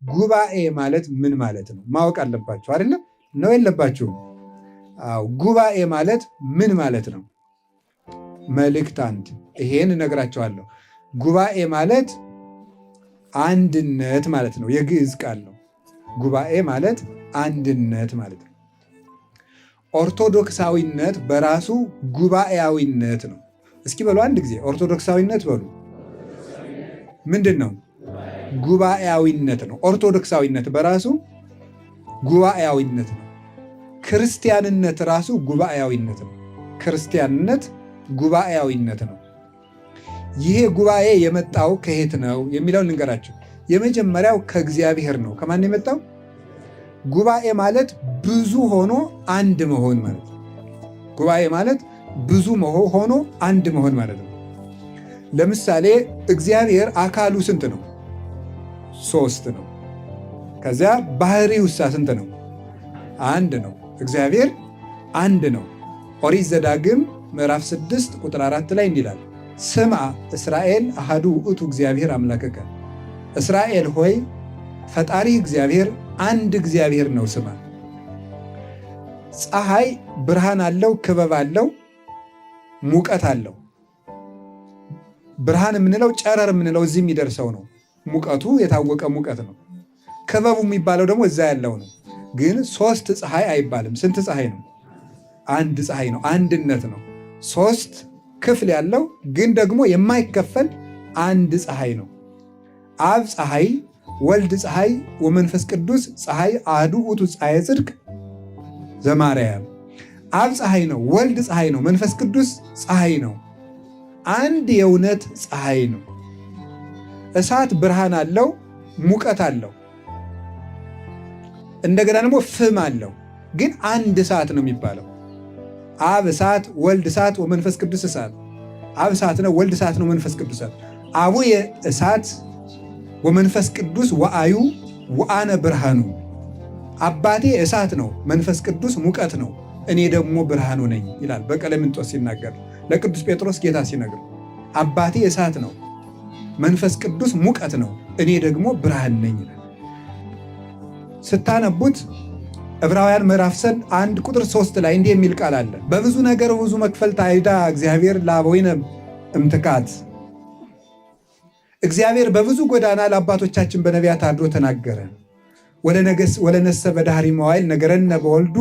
ጉባኤ ማለት ምን ማለት ነው? ማወቅ አለባችሁ አይደለም? ነው የለባችሁም? አዎ፣ ጉባኤ ማለት ምን ማለት ነው? መልእክት አንድ ይሄን እነግራቸዋለሁ። ጉባኤ ማለት አንድነት ማለት ነው። የግዕዝ ቃል ነው። ጉባኤ ማለት አንድነት ማለት ነው። ኦርቶዶክሳዊነት በራሱ ጉባኤያዊነት ነው። እስኪ በሉ አንድ ጊዜ ኦርቶዶክሳዊነት በሉ። ምንድን ነው? ጉባኤያዊነት ነው። ኦርቶዶክሳዊነት በራሱ ጉባኤያዊነት ነው። ክርስቲያንነት ራሱ ጉባኤያዊነት ነው። ክርስቲያንነት ጉባኤያዊነት ነው። ይሄ ጉባኤ የመጣው ከየት ነው የሚለውን ልንገራችሁ። የመጀመሪያው ከእግዚአብሔር ነው። ከማን የመጣው? ጉባኤ ማለት ብዙ ሆኖ አንድ መሆን ማለት ነው። ጉባኤ ማለት ብዙ ሆኖ አንድ መሆን ማለት ነው። ለምሳሌ እግዚአብሔር አካሉ ስንት ነው? 3 ነው። ከዚያ ባህሪው ስንት ነው? 1 ነው። እግዚአብሔር አንድ ነው። ኦሪት ዘዳግም ምዕራፍ 6 ቁጥር 4 ላይ እንዲህ ይላል፣ ስምዐ እስራኤል አሐዱ ውእቱ እግዚአብሔር አምላከከ። እስራኤል ሆይ ፈጣሪ እግዚአብሔር አንድ እግዚአብሔር ነው ስማ። ፀሐይ ብርሃን አለው፣ ክበብ አለው፣ ሙቀት አለው። ብርሃን የምንለው ጨረር የምንለው እዚህ የሚደርሰው ነው። ሙቀቱ የታወቀ ሙቀት ነው። ክበቡ የሚባለው ደግሞ እዛ ያለው ነው። ግን 3 ፀሐይ አይባልም። ስንት ፀሐይ ነው? 1 ፀሐይ ነው። አንድነት ነው። 3 ክፍል ያለው ግን ደግሞ የማይከፈል 1 ፀሐይ ነው። አብ ፀሐይ፣ ወልድ ፀሐይ፣ ወመንፈስ ቅዱስ ፀሐይ አሐዱ ውእቱ ፀሐየ ጽድቅ ዘማርያም። አብ ፀሐይ ነው፣ ወልድ ፀሐይ ነው፣ መንፈስ ቅዱስ ፀሐይ ነው። አንድ የእውነት ፀሐይ ነው። እሳት ብርሃን አለው፣ ሙቀት አለው። እንደገና ደግሞ ፍም አለው። ግን አንድ እሳት ነው የሚባለው። አብ እሳት፣ ወልድ እሳት፣ ወመንፈስ ቅዱስ እሳት። አብ እሳት ነው፣ ወልድ እሳት ነው፣ መንፈስ ቅዱስ እሳት። አቡየ እሳት ወመንፈስ ቅዱስ ወአዩ ወአነ ብርሃኑ። አባቴ እሳት ነው፣ መንፈስ ቅዱስ ሙቀት ነው፣ እኔ ደግሞ ብርሃኑ ነኝ ይላል በቀሌምንጦስ ሲናገር ለቅዱስ ጴጥሮስ ጌታ ሲነግር። አባቴ እሳት ነው፣ መንፈስ ቅዱስ ሙቀት ነው፣ እኔ ደግሞ ብርሃን ነኝ ይላል። ስታነቡት ዕብራውያን ምዕራፍ 1 ቁጥር 3 ላይ እንዲህ የሚል ቃል አለ። በብዙ ነገር ብዙ መክፈልት አይዳ እግዚአብሔር ለአበዊነ እምትካት። እግዚአብሔር በብዙ ጎዳና ለአባቶቻችን በነቢያት አድሮ ተናገረ። ወለነሰ በዳህሪ መዋይል ነገረነ በወልዱ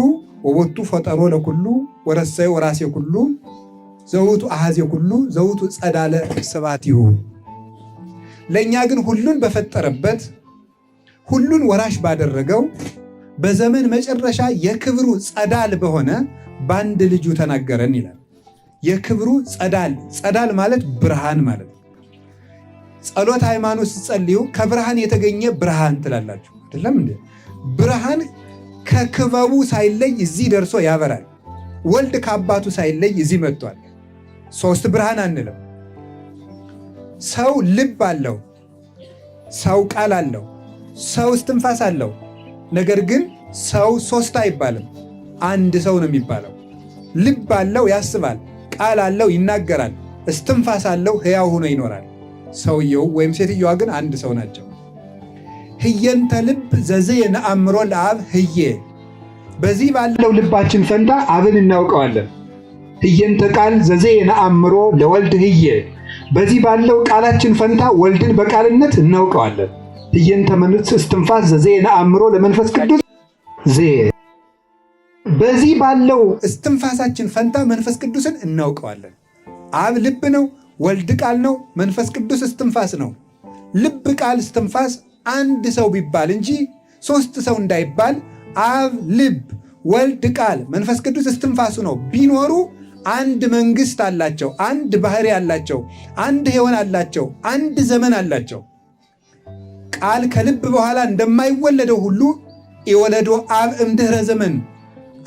ወቦቱ ፈጠሮ ለኩሉ ወረሰዮ ወራሴ ኩሉ ዘውቱ አሐዜ ኩሉ ዘውቱ ጸዳለ ስብሐቲሁ። ለእኛ ግን ሁሉን በፈጠረበት ሁሉን ወራሽ ባደረገው በዘመን መጨረሻ የክብሩ ጸዳል በሆነ በአንድ ልጁ ተናገረን ይላል። የክብሩ ጸዳል ማለት ብርሃን ማለት ነው። ጸሎት ሃይማኖት ስትጸልዩ ከብርሃን የተገኘ ብርሃን ትላላችሁ አይደለም እንዴ? ብርሃን ከክበቡ ሳይለይ እዚህ ደርሶ ያበራል። ወልድ ከአባቱ ሳይለይ እዚህ መጥቷል። 3 ብርሃን አንልም። ሰው ልብ አለው፣ ሰው ቃል አለው፣ ሰው እስትንፋስ አለው። ነገር ግን ሰው 3 አይባልም፣ አንድ ሰው ነው የሚባለው። ልብ አለው ያስባል፣ ቃል አለው ይናገራል፣ እስትንፋስ አለው ሕያው ሆኖ ይኖራል። ሰውየው ወይም ሴትየዋ ግን አንድ ሰው ናቸው። ህየንተ ልብ ዘዘየ ነአምሮ ለአብ ህዬ። በዚህ ባለው ልባችን ፈንታ አብን እናውቀዋለን። ህየንተ ቃል ዘዘየ ነአምሮ ለወልድ ህዬ። በዚህ ባለው ቃላችን ፈንታ ወልድን በቃልነት እናውቀዋለን። ህየንተ መንፈስ እስትንፋስ ዘዘየ ነአምሮ ለመንፈስ ቅዱስ ዘየ። በዚህ ባለው እስትንፋሳችን ፈንታ መንፈስ ቅዱስን እናውቀዋለን። አብ ልብ ነው፣ ወልድ ቃል ነው፣ መንፈስ ቅዱስ እስትንፋስ ነው። ልብ ቃል እስትንፋስ አንድ ሰው ቢባል እንጂ 3 ሰው እንዳይባል አብ ልብ፣ ወልድ ቃል፣ መንፈስ ቅዱስ እስትንፋሱ ነው። ቢኖሩ አንድ መንግስት አላቸው፣ አንድ ባህሪ አላቸው፣ አንድ ሔዋን አላቸው፣ አንድ ዘመን አላቸው። ቃል ከልብ በኋላ እንደማይወለደው ሁሉ የወለዶ አብ እምድኅረ ዘመን።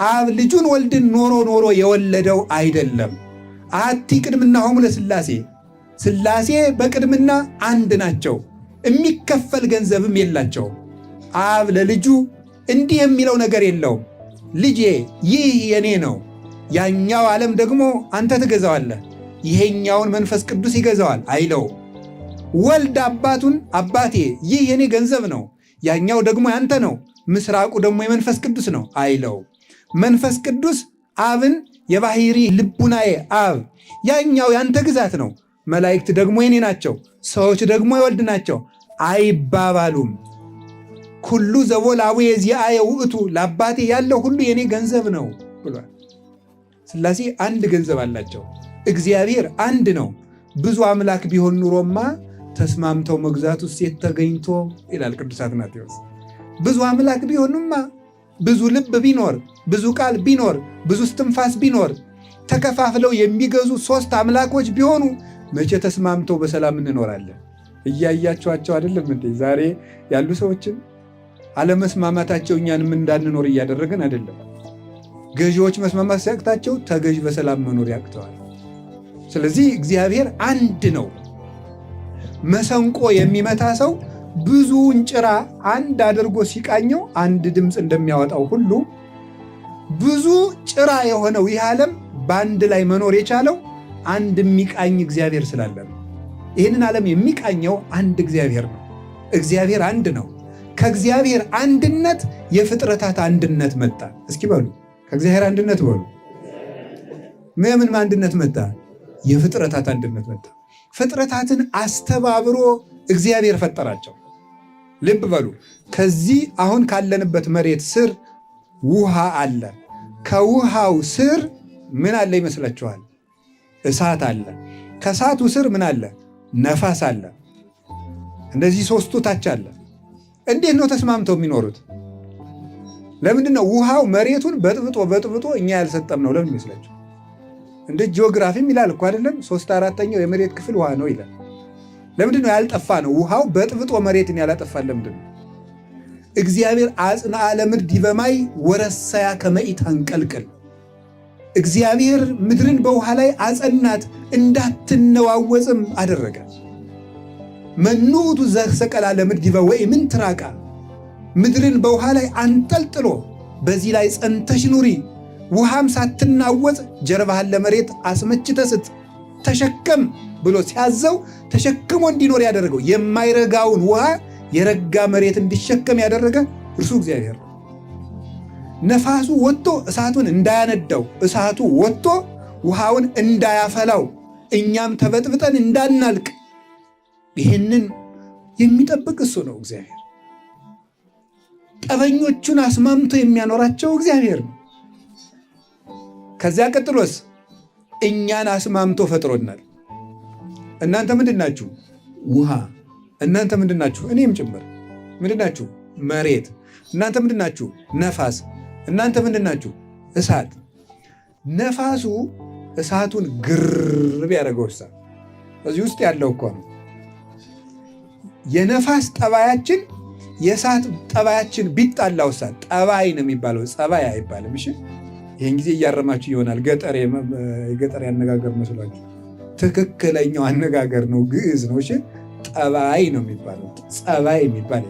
አብ ልጁን ወልድን ኖሮ የወለደው አይደለም። አሐቲ ቅድምናሆሙ ለሥላሴ። ሥላሴ በቅድምና አንድ ናቸው። የሚከፈል ገንዘብም የላቸውም። አብ ለልጁ እንዲህ የሚለው ነገር የለውም። ልጄ ይህ የኔ ነው፣ ያኛው ዓለም ደግሞ አንተ ትገዛዋለህ፣ ይሄኛውን መንፈስ ቅዱስ ይገዛዋል አይለው። ወልድ አባቱን አባቴ ይህ የኔ ገንዘብ ነው፣ ያኛው ደግሞ ያንተ ነው፣ ምስራቁ ደግሞ የመንፈስ ቅዱስ ነው አይለው። መንፈስ ቅዱስ አብን የባሕሪ ልቡናዬ አብ፣ ያኛው ያንተ ግዛት ነው፣ መላእክት ደግሞ የኔ ናቸው፣ ሰዎች ደግሞ የወልድ ናቸው አይባባሉም። ኩሉ ዘቦ ለአቡየ ዚአየ ውእቱ፣ ለአባቴ ያለው ሁሉ የኔ ገንዘብ ነው ብሏል። ሥላሴ አንድ ገንዘብ አላቸው። እግዚአብሔር አንድ ነው። ብዙ አምላክ ቢሆን ኑሮማ ተስማምተው መግዛት ውስጥ ሴት ተገኝቶ ይላል ቅዱስ አትናቴዎስ። ብዙ አምላክ ቢሆንማ፣ ብዙ ልብ ቢኖር፣ ብዙ ቃል ቢኖር፣ ብዙ እስትንፋስ ቢኖር፣ ተከፋፍለው የሚገዙ 3 አምላኮች ቢሆኑ መቼ ተስማምተው በሰላም እንኖራለን? እያያቸዋቸው አይደለም እንዴ? ዛሬ ያሉ ሰዎችን አለመስማማታቸው እኛንም እንዳንኖር እያደረገን አይደለም? ገዢዎች መስማማት ሲያቅታቸው ተገዥ በሰላም መኖር ያቅተዋል። ስለዚህ እግዚአብሔር አንድ ነው። መሰንቆ የሚመታ ሰው ብዙውን ጭራ አንድ አድርጎ ሲቃኘው አንድ ድምፅ እንደሚያወጣው ሁሉ ብዙ ጭራ የሆነው ይህ ዓለም በአንድ ላይ መኖር የቻለው አንድ የሚቃኝ እግዚአብሔር ስላለ ነው። ይህንን ዓለም የሚቃኘው አንድ እግዚአብሔር ነው። እግዚአብሔር አንድ ነው። ከእግዚአብሔር አንድነት የፍጥረታት አንድነት መጣ። እስኪ በሉ ከእግዚአብሔር አንድነት በሉ። ምን አንድነት መጣ? የፍጥረታት አንድነት መጣ። ፍጥረታትን አስተባብሮ እግዚአብሔር ፈጠራቸው። ልብ በሉ። ከዚህ አሁን ካለንበት መሬት ስር ውሃ አለ። ከውሃው ስር ምን አለ ይመስላችኋል? እሳት አለ። ከእሳቱ ስር ምን አለ? ነፋስ አለ። እንደዚህ ሦስቱ ታች አለ። እንዴት ነው ተስማምተው የሚኖሩት? ለምንድን ነው ውሃው መሬቱን በጥብጦ እኛ ያልሰጠም ነው? ለምን ይመስላችሁ? እንደ ጂኦግራፊም ይላል እኮ አይደለም? 3/4 የመሬት ክፍል ውሃ ነው ይላል። ለምንድን ነው ያልጠፋ ነው? ውሃው በጥብጦ መሬትን ያላጠፋ ለምንድን ነው? እግዚአብሔር አጽንዐ ለምድር ዲበ ማይ ወረሰያ ከመ ኢታንቀልቅል፣ እግዚአብሔር ምድርን በውሃ ላይ አጸናት እንዳትነዋወጽም አደረጋት። መኑ ውእቱ ዘሰቀላ ለምድር ዲበ ወኢምንትራቃ፣ ምድርን በውሃ ላይ አንጠልጥሎ በዚህ ላይ ጸንተሽ ኑሪ፣ ውሃም ሳትናወጽ ጀርባህን ለመሬት አስመችተህ ስጥ፣ ተሸከም ብሎ ሲያዘው ተሸክሞ እንዲኖር ያደረገው የማይረጋውን ውሃ የረጋ መሬት እንዲሸከም ያደረገ እርሱ እግዚአብሔር ነው። ነፋሱ ወጥቶ እሳቱን እንዳያነዳው፣ እሳቱ ወጥቶ ውሃውን እንዳያፈላው፣ እኛም ተበጥብጠን እንዳናልቅ ይህንን የሚጠብቅ እሱ ነው እግዚአብሔር። ጠበኞቹን አስማምቶ የሚያኖራቸው እግዚአብሔር ነው። ከዚያ ቀጥሎስ እኛን አስማምቶ ፈጥሮናል። እናንተ ምንድን ናችሁ? ውሃ። እናንተ ምንድን ናችሁ? እኔም ጭምር ምንድን ናችሁ? መሬት። እናንተ ምንድን ናችሁ? ነፋስ። እናንተ ምንድን ናችሁ? እሳት። ነፋሱ እሳቱን ግርብ ያደረገው እሳት እዚህ ውስጥ ያለው እኮ ነው። የነፋስ ጠባያችን የእሳት ጠባያችን ቢጣላው እሳት ጠባይ ነው የሚባለው፣ ጸባይ አይባልም። እሺ፣ ይህን ጊዜ እያረማችሁ ይሆናል። የገጠር ያነጋገር መስሏችሁ፣ ትክክለኛው አነጋገር ነው፣ ግዕዝ ነው። እሺ፣ ጠባይ ነው የሚባለው፣ ጸባይ የሚባል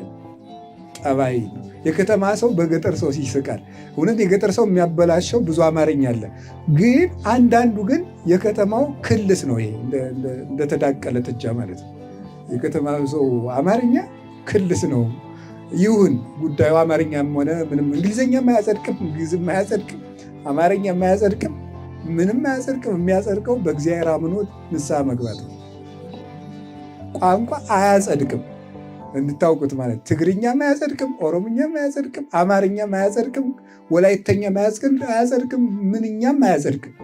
ጠባይ ነው። የከተማ ሰው በገጠር ሰው ይስቃል። እውነት የገጠር ሰው የሚያበላሸው ብዙ አማርኛ አለ። ግን አንዳንዱ ግን የከተማው ክልስ ነው። ይሄ እንደተዳቀለ ጥጃ ማለት ነው። የከተማ ሰው አማርኛ ክልስ ነው። ይሁን ጉዳዩ አማርኛም ሆነ ምንም፣ እንግሊዝኛም አያጸድቅም፣ ግዕዝም አያጸድቅም፣ አማርኛም አያጸድቅም፣ ምንም አያጸድቅም። የሚያጸድቀው በእግዚአብሔር አምኖ ንስሐ መግባት ነው። ቋንቋ አያጸድቅም እንድታውቁት ማለት። ትግርኛም አያጸድቅም፣ ኦሮምኛም አያጸድቅም፣ አማርኛም አያጸድቅም፣ ወላይተኛም አያጸድቅም፣ ምንኛም አያጸድቅም፣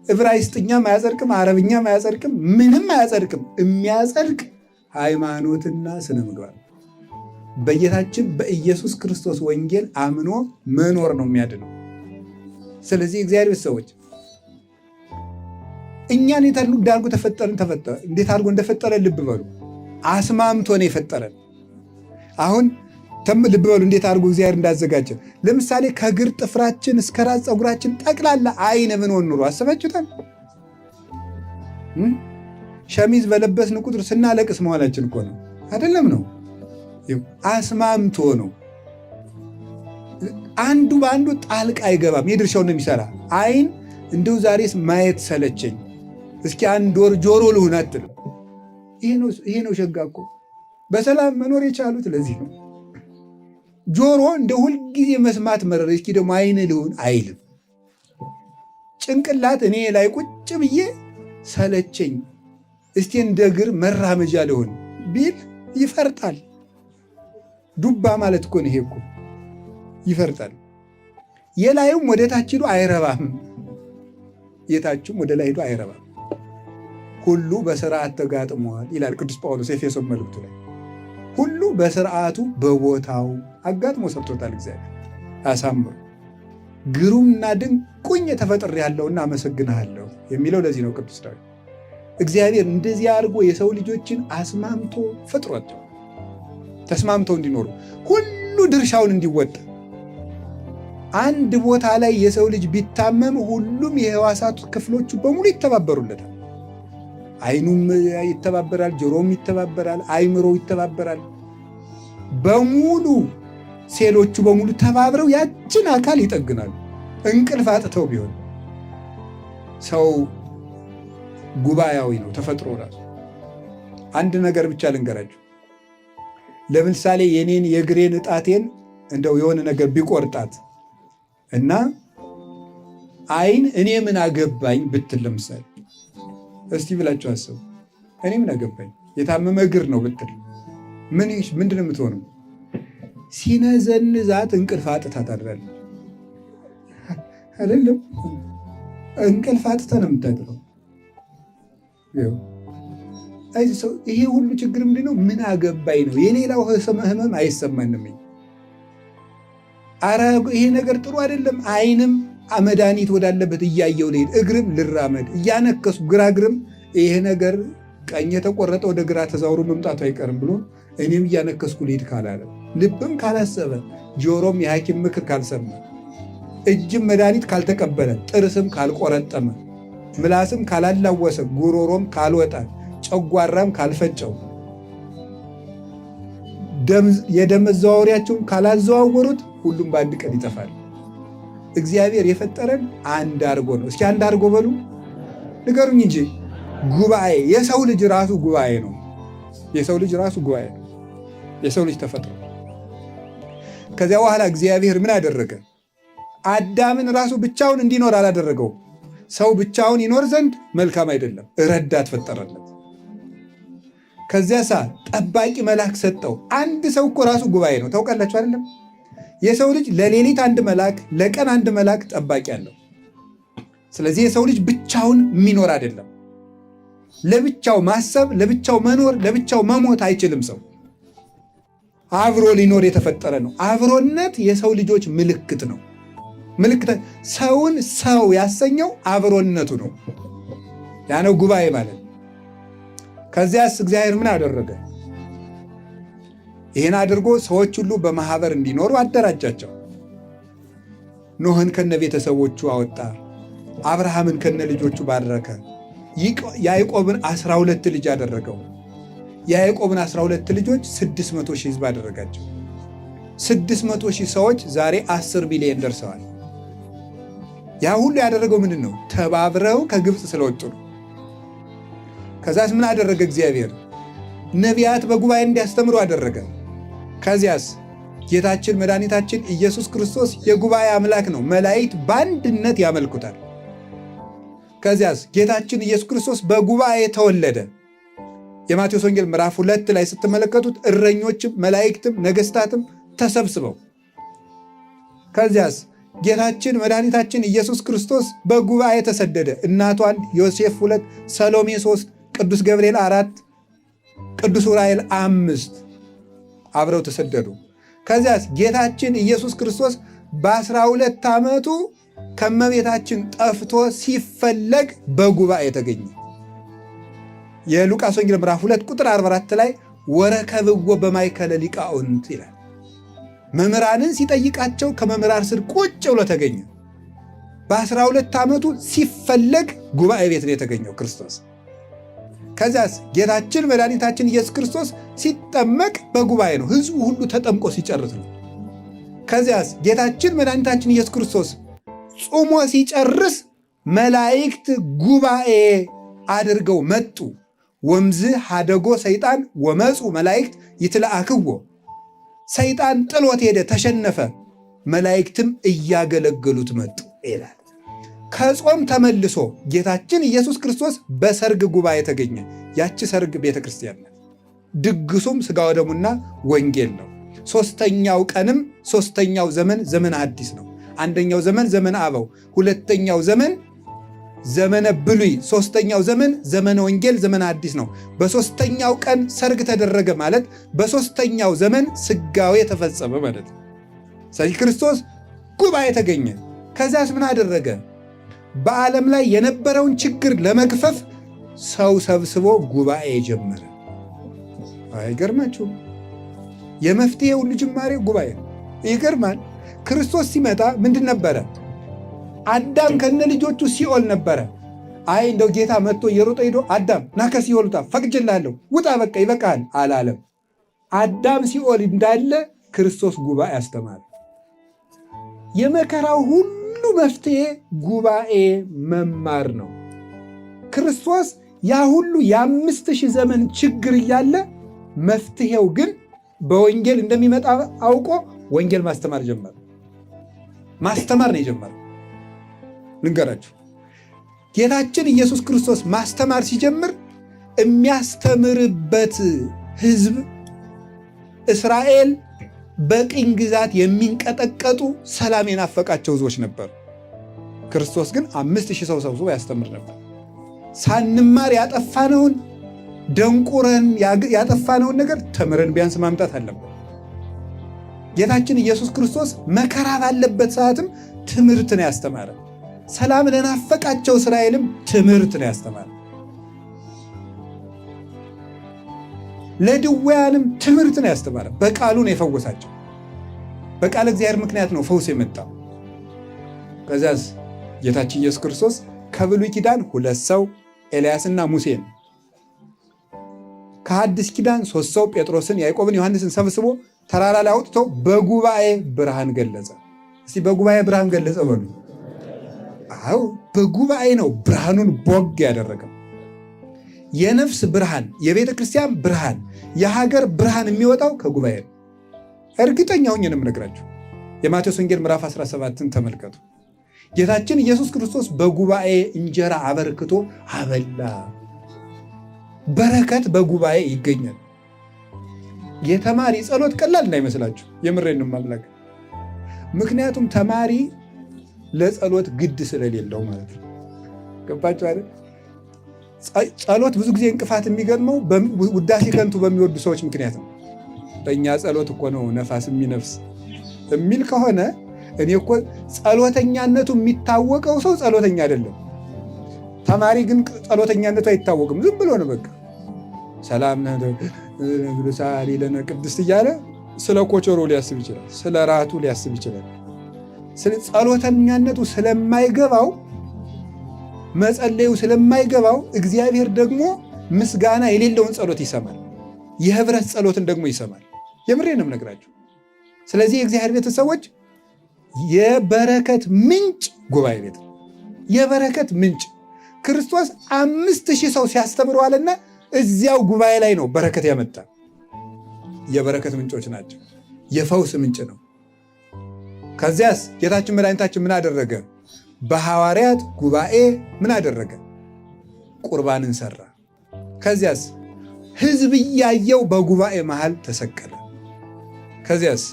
ዕብራይስጥኛም አያጸድቅም፣ አረብኛም አያጸድቅም፣ ምንም አያጸድቅም። የሚያጸድቅ ሃይማኖትና ስነ ምግባር በጌታችን በኢየሱስ ክርስቶስ ወንጌል አምኖ መኖር ነው የሚያድነው። ስለዚህ እግዚአብሔር ሰዎች እኛን እንዴት አድርጎ እንዴት አድርጎ እንደፈጠረ ልብ በሉ። አስማምቶ ነው የፈጠረን። አሁን ልብ በሉ እንዴት አድርጎ እግዚአብሔር እንዳዘጋጀ። ለምሳሌ ከእግር ጥፍራችን እስከ ራስ ፀጉራችን ጠቅላላ አይን ብንሆን ኑሮ አሰባችሁታል? ሸሚዝ በለበስን ቁጥር ስናለቅስ መሆናችን እኮ ነው አይደለም? ነው አስማምቶ ነው። አንዱ በአንዱ ጣልቃ አይገባም። የድርሻውን ነው የሚሰራ። አይን እንዲሁ ዛሬስ ማየት ሰለቸኝ፣ እስኪ አንድ ወር ጆሮ ልሁን አትልም። ይሄ ነው ሸጋ እኮ። በሰላም መኖር የቻሉት ለዚህ ነው። ጆሮ እንደ ሁልጊዜ መስማት መረረ፣ እስኪ ደግሞ አይን ልሁን አይልም። ጭንቅላት እኔ ላይ ቁጭ ብዬ ሰለቸኝ እስቲ እንደ እግር መራመጃ ልሆን ቢል ይፈርጣል። ዱባ ማለት እኮ ነው ይሄ እኮ ይፈርጣል። የላዩም ወደ ታች ሄዶ አይረባም፣ የታችም ወደ ላይ ሄዶ አይረባም። ሁሉ በስርዓት ተጋጥሟል ይላል ቅዱስ ጳውሎስ ኤፌሶን መልእክቱ ላይ። ሁሉ በስርዓቱ በቦታው አጋጥሞ ሰርቶታል እግዚአብሔር አሳምሮ። ግሩምና ድንቁኝ ተፈጥሬአለሁና አመሰግንሃለሁ የሚለው ለዚህ ነው ቅዱስ ዳዊት። እግዚአብሔር እንደዚህ አድርጎ የሰው ልጆችን አስማምቶ ፈጥሯቸው ተስማምተው እንዲኖሩ ሁሉ ድርሻውን እንዲወጣ። አንድ ቦታ ላይ የሰው ልጅ ቢታመም ሁሉም የሕዋሳቱ ክፍሎቹ በሙሉ ይተባበሩለታል። አይኑም ይተባበራል፣ ጆሮም ይተባበራል፣ አይምሮ ይተባበራል። በሙሉ ሴሎቹ በሙሉ ተባብረው ያችን አካል ይጠግናሉ። እንቅልፍ አጥተው ቢሆን ሰው ጉባኤያዊ ነው ተፈጥሮ ራሱ። አንድ ነገር ብቻ ልንገራችሁ። ለምሳሌ የኔን የእግሬን እጣቴን እንደው የሆነ ነገር ቢቆርጣት እና አይን እኔ ምን አገባኝ ብትል፣ ለምሳሌ እስቲ ብላችሁ አስቡ። እኔ ምን አገባኝ የታመመ እግር ነው ብትል ምንድን ነው የምትሆነው? ሲነዘንዛት እንቅልፍ አጥታ ታድራለች አይደለም? እንቅልፍ አጥታ ነው የምታድረው። ይሄ ሁሉ ችግር ምንድን ነው? ምን አገባኝ ነው። የሌላው ህመም አይሰማንም። አረ ይሄ ነገር ጥሩ አይደለም። አይንም መድኃኒት ወዳለበት እያየው ልሄድ፣ እግርም ልራመድ እያነከሱ ግራ እግርም ይሄ ነገር ቀኝ የተቆረጠ ወደ ግራ ተዛውሮ መምጣቱ አይቀርም ብሎ እኔም እያነከስኩ ልሄድ ካላለ፣ ልብም ካላሰበ፣ ጆሮም የሐኪም ምክር ካልሰማ፣ እጅም መድኃኒት ካልተቀበለ፣ ጥርስም ካልቆረጠመ፣ ምላስም ካላላወሰ፣ ጉሮሮም ካልወጣ፣ ጨጓራም ካልፈጨው፣ የደም መዘዋወሪያቸውን ካላዘዋወሩት ሁሉም በአንድ ቀን ይጠፋል። እግዚአብሔር የፈጠረን አንድ አድርጎ ነው። እስኪ አንድ አድርጎ በሉ ንገሩኝ እንጂ። ጉባኤ የሰው ልጅ ራሱ ጉባኤ ነው። የሰው ልጅ ራሱ ጉባኤ ነው። የሰው ልጅ ተፈጥሮ። ከዚያ በኋላ እግዚአብሔር ምን አደረገ? አዳምን ራሱ ብቻውን እንዲኖር አላደረገው። ሰው ብቻውን ይኖር ዘንድ መልካም አይደለም፣ ረዳት ፈጠረለት። ከዚያ ሰዓት ጠባቂ መልአክ ሰጠው። አንድ ሰው እኮ ራሱ ጉባኤ ነው። ታውቃላችሁ አይደለም? የሰው ልጅ ለሌሊት አንድ መልአክ፣ ለቀን አንድ መልአክ ጠባቂ አለው። ስለዚህ የሰው ልጅ ብቻውን የሚኖር አይደለም። ለብቻው ማሰብ፣ ለብቻው መኖር፣ ለብቻው መሞት አይችልም። ሰው አብሮ ሊኖር የተፈጠረ ነው። አብሮነት የሰው ልጆች ምልክት ነው። ምልክት ሰውን ሰው ያሰኘው አብሮነቱ ነው። ያ ነው ጉባኤ ማለት። ከዚያስ እግዚአብሔር ምን አደረገ? ይህን አድርጎ ሰዎች ሁሉ በማህበር እንዲኖሩ አደራጃቸው። ኖህን ከነ ቤተሰቦቹ አወጣ። አብርሃምን ከነ ልጆቹ ባረከ። ያዕቆብን 12 ልጅ አደረገው። የያዕቆብን 12 ልጆች 600 ሺህ ህዝብ አደረጋቸው። 600 ሺህ ሰዎች ዛሬ 10 ቢሊዮን ደርሰዋል። ያ ሁሉ ያደረገው ምንድን ነው? ተባብረው ከግብፅ ስለወጡ ነው። ከዛስ ምን አደረገ እግዚአብሔር? ነቢያት በጉባኤ እንዲያስተምሩ አደረገ። ከዚያስ ጌታችን መድኃኒታችን ኢየሱስ ክርስቶስ የጉባኤ አምላክ ነው። መላእክት በአንድነት ያመልኩታል። ከዚያስ ጌታችን ኢየሱስ ክርስቶስ በጉባኤ ተወለደ። የማቴዎስ ወንጌል ምዕራፍ 2 ላይ ስትመለከቱት እረኞችም መላእክትም ነገሥታትም ተሰብስበው፣ ከዚያስ ጌታችን መድኃኒታችን ኢየሱስ ክርስቶስ በጉባኤ ተሰደደ። እናቱ 1፣ ዮሴፍ 2፣ ሰሎሜ 3፣ ቅዱስ ገብርኤል 4፣ ቅዱስ ዑራኤል 5 አብረው ተሰደዱ። ከዚያስ ጌታችን ኢየሱስ ክርስቶስ በ12 ዓመቱ ከመቤታችን ጠፍቶ ሲፈለግ በጉባኤ ተገኘ። የሉቃስ ወንጌል ምዕራፍ 2 ቁጥር 44 ላይ ወረከብዎ በማእከለ ሊቃውንት ይላል። መምህራንን ሲጠይቃቸው ከመምህራን ስር ቁጭ ብሎ ተገኘ። በ12 ዓመቱ ሲፈለግ ጉባኤ ቤት ነው የተገኘው ክርስቶስ። ከዚያስ ጌታችን መድኃኒታችን ኢየሱስ ክርስቶስ ሲጠመቅ በጉባኤ ነው። ሕዝቡ ሁሉ ተጠምቆ ሲጨርስ ነው። ከዚያስ ጌታችን መድኃኒታችን ኢየሱስ ክርስቶስ ጾሞ ሲጨርስ መላእክት ጉባኤ አድርገው መጡ። ወምዝ ሀደጎ ሰይጣን ወመፁ መላእክት ይትለአክዎ። ሰይጣን ጥሎት ሄደ፣ ተሸነፈ። መላእክትም እያገለገሉት መጡ ይላል። ከጾም ተመልሶ ጌታችን ኢየሱስ ክርስቶስ በሰርግ ጉባኤ ተገኘ። ያቺ ሰርግ ቤተ ክርስቲያን ናት። ድግሱም ሥጋ ወደሙና ወንጌል ነው። ሦስተኛው ቀንም ሦስተኛው ዘመን ዘመነ አዲስ ነው። አንደኛው ዘመን ዘመነ አበው፣ ሁለተኛው ዘመን ዘመነ ብሉይ፣ ሦስተኛው ዘመን ዘመነ ወንጌል ዘመነ አዲስ ነው። በሦስተኛው ቀን ሰርግ ተደረገ ማለት በሦስተኛው ዘመን ሥጋዌ ተፈጸመ ማለት ነው። ስለዚህ ክርስቶስ ጉባኤ ተገኘ። ከዚያስ ምን አደረገ? በዓለም ላይ የነበረውን ችግር ለመግፈፍ ሰው ሰብስቦ ጉባኤ ጀመረ። አይገርማችሁም? የመፍትሄ ሁሉ ጅማሬ ጉባኤ ነው። ይገርማል። ክርስቶስ ሲመጣ ምንድን ነበረ? አዳም ከነ ልጆቹ ሲኦል ነበረ። አይ እንደው ጌታ መጥቶ እየሮጠ ሄዶ አዳም ና ከሲኦል ውጣ፣ ፈቅጄልሃለሁ፣ ውጣ፣ በቃ ይበቃል አላለም። አዳም ሲኦል እንዳለ ክርስቶስ ጉባኤ አስተማረ። የመከራው ሁሉ መፍትሄ ጉባኤ መማር ነው። ክርስቶስ ያ ሁሉ የ5000 ዘመን ችግር እያለ መፍትሄው ግን በወንጌል እንደሚመጣ አውቆ ወንጌል ማስተማር ጀመረ። ማስተማር ነው የጀመረው። ልንገራችሁ፣ ጌታችን ኢየሱስ ክርስቶስ ማስተማር ሲጀምር የሚያስተምርበት ሕዝብ እስራኤል በቅኝ ግዛት የሚንቀጠቀጡ ሰላም የናፈቃቸው ሕዝቦች ነበሩ። ክርስቶስ ግን 5000 ሰው ሰብስቦ ያስተምር ነበር። ሳንማር ያጠፋነውን ደንቁረን ያጠፋነውን ነገር ተምረን ቢያንስ ማምጣት አለበት። ጌታችን ኢየሱስ ክርስቶስ መከራ ባለበት ሰዓትም ትምህርት ነው ያስተማረ። ሰላም ለናፈቃቸው እስራኤልም ትምህርት ነው ያስተማረ። ለድውያንም ትምህርት ነው ያስተማረ። በቃሉ ነው የፈወሳቸው። በቃል እግዚአብሔር ምክንያት ነው ፈውስ የመጣው። ከዚያስ ጌታችን ኢየሱስ ክርስቶስ ከብሉይ ኪዳን 2 ሰው ኤልያስና ሙሴን፣ ከሐዲስ ኪዳን 3 ሰው ጴጥሮስን፣ ያዕቆብን፣ ዮሐንስን ሰብስቦ ተራራ ላይ አውጥቶ በጉባኤ ብርሃን ገለጸ። እስቲ በጉባኤ ብርሃን ገለጸ በሉ። አዎ በጉባኤ ነው ብርሃኑን ቦግ ያደረገው። የነፍስ ብርሃን፣ የቤተ ክርስቲያን ብርሃን፣ የሀገር ብርሃን የሚወጣው ከጉባኤ ነው። እርግጠኛ ሆኜ ነው የምነግራችሁ። የማቴዎስ ወንጌል ምዕራፍ 17ን ተመልከቱ። ጌታችን ኢየሱስ ክርስቶስ በጉባኤ እንጀራ አበርክቶ አበላ። በረከት በጉባኤ ይገኛል። የተማሪ ጸሎት ቀላል እንዳይመስላችሁ፣ የምሬን ማምላክ። ምክንያቱም ተማሪ ለጸሎት ግድ ስለሌለው ማለት ነው። ገባችሁ አይደል? ጸሎት ብዙ ጊዜ እንቅፋት የሚገጥመው ውዳሴ ከንቱ በሚወዱ ሰዎች ምክንያት ነው። በእኛ ጸሎት እኮ ነው ነፋስ የሚነፍስ የሚል ከሆነ እኔ እኮ ጸሎተኛነቱ የሚታወቀው ሰው ጸሎተኛ አይደለም። ተማሪ ግን ጸሎተኛነቱ አይታወቅም። ዝም ብሎ ነው በቃ ሰላም ሳሊ ለነ ቅድስት እያለ ስለ ኮቾሮ ሊያስብ ይችላል፣ ስለ ራቱ ሊያስብ ይችላል። ጸሎተኛነቱ ስለማይገባው፣ መጸለዩ ስለማይገባው እግዚአብሔር ደግሞ ምስጋና የሌለውን ጸሎት ይሰማል። የህብረት ጸሎትን ደግሞ ይሰማል። የምሬንም ነግራችሁ። ስለዚህ የእግዚአብሔር ቤተሰቦች የበረከት ምንጭ ጉባኤ ቤት ነው። የበረከት ምንጭ ክርስቶስ 5000 ሰው ሲያስተምረዋልና እዚያው ጉባኤ ላይ ነው በረከት ያመጣ። የበረከት ምንጮች ናቸው። የፈውስ ምንጭ ነው። ከዚያስ ጌታችን መድኃኒታችን ምን አደረገ? በሐዋርያት ጉባኤ ምን አደረገ? ቁርባንን ሰራ። ከዚያስ ሕዝብ እያየው በጉባኤ መሃል ተሰቀለ። ከዚያስ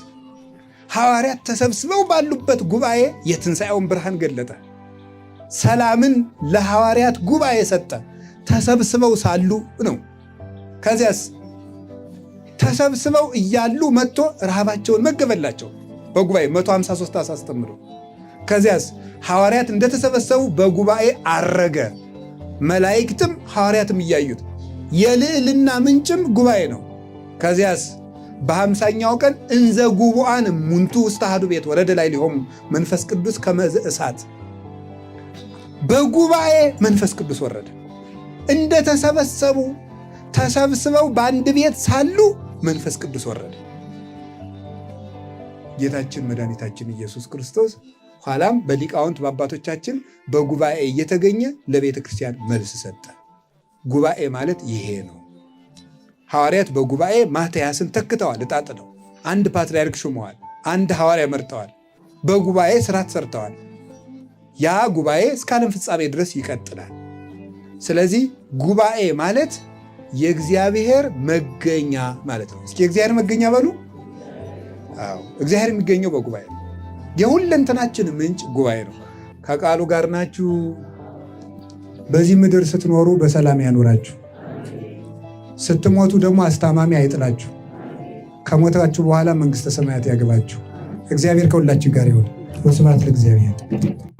ሐዋርያት ተሰብስበው ባሉበት ጉባኤ የትንሣኤውን ብርሃን ገለጠ። ሰላምን ለሐዋርያት ጉባኤ ሰጠ። ተሰብስበው ሳሉ ነው። ከዚያስ ተሰብስበው እያሉ መጥቶ ረሃባቸውን መገበላቸው በጉባኤ 153 ዓሣ አስተምሮ። ከዚያስ ሐዋርያት እንደተሰበሰቡ በጉባኤ አረገ። መላእክትም ሐዋርያትም እያዩት የልዕልና ምንጭም ጉባኤ ነው። ከዚያስ በ50ኛው ቀን እንዘ ጉቡአን ሙንቱ ውስተ አሐዱ ቤት ወረደ ላዕሌሆሙ መንፈስ ቅዱስ ከመ እሳት። በጉባኤ መንፈስ ቅዱስ ወረደ። እንደተሰበሰቡ ተሰብስበው በአንድ ቤት ሳሉ መንፈስ ቅዱስ ወረደ። ጌታችን መድኃኒታችን ኢየሱስ ክርስቶስ ኋላም በሊቃውንት በአባቶቻችን በጉባኤ እየተገኘ ለቤተ ክርስቲያን መልስ ሰጠ። ጉባኤ ማለት ይሄ ነው። ሐዋርያት በጉባኤ ማትያስን ተክተዋል። ዕጣ ጥለው አንድ ፓትርያርክ ሹመዋል፣ አንድ ሐዋርያ መርጠዋል፣ በጉባኤ ስርዓት ሰርተዋል። ያ ጉባኤ እስከ ዓለም ፍጻሜ ድረስ ይቀጥላል። ስለዚህ ጉባኤ ማለት የእግዚአብሔር መገኛ ማለት ነው። እስኪ የእግዚአብሔር መገኛ በሉ። አዎ፣ እግዚአብሔር የሚገኘው በጉባኤ ነው። የሁለንተናችን ምንጭ ጉባኤ ነው። ከቃሉ ጋር ናችሁ። በዚህ ምድር ስትኖሩ በሰላም ያኖራችሁ፣ ስትሞቱ ደግሞ አስታማሚ አይጥላችሁ፣ ከሞታችሁ በኋላ መንግሥተ ሰማያት ያግባችሁ። እግዚአብሔር ከሁላችን ጋር ይሁን። ወስብሐት ለእግዚአብሔር።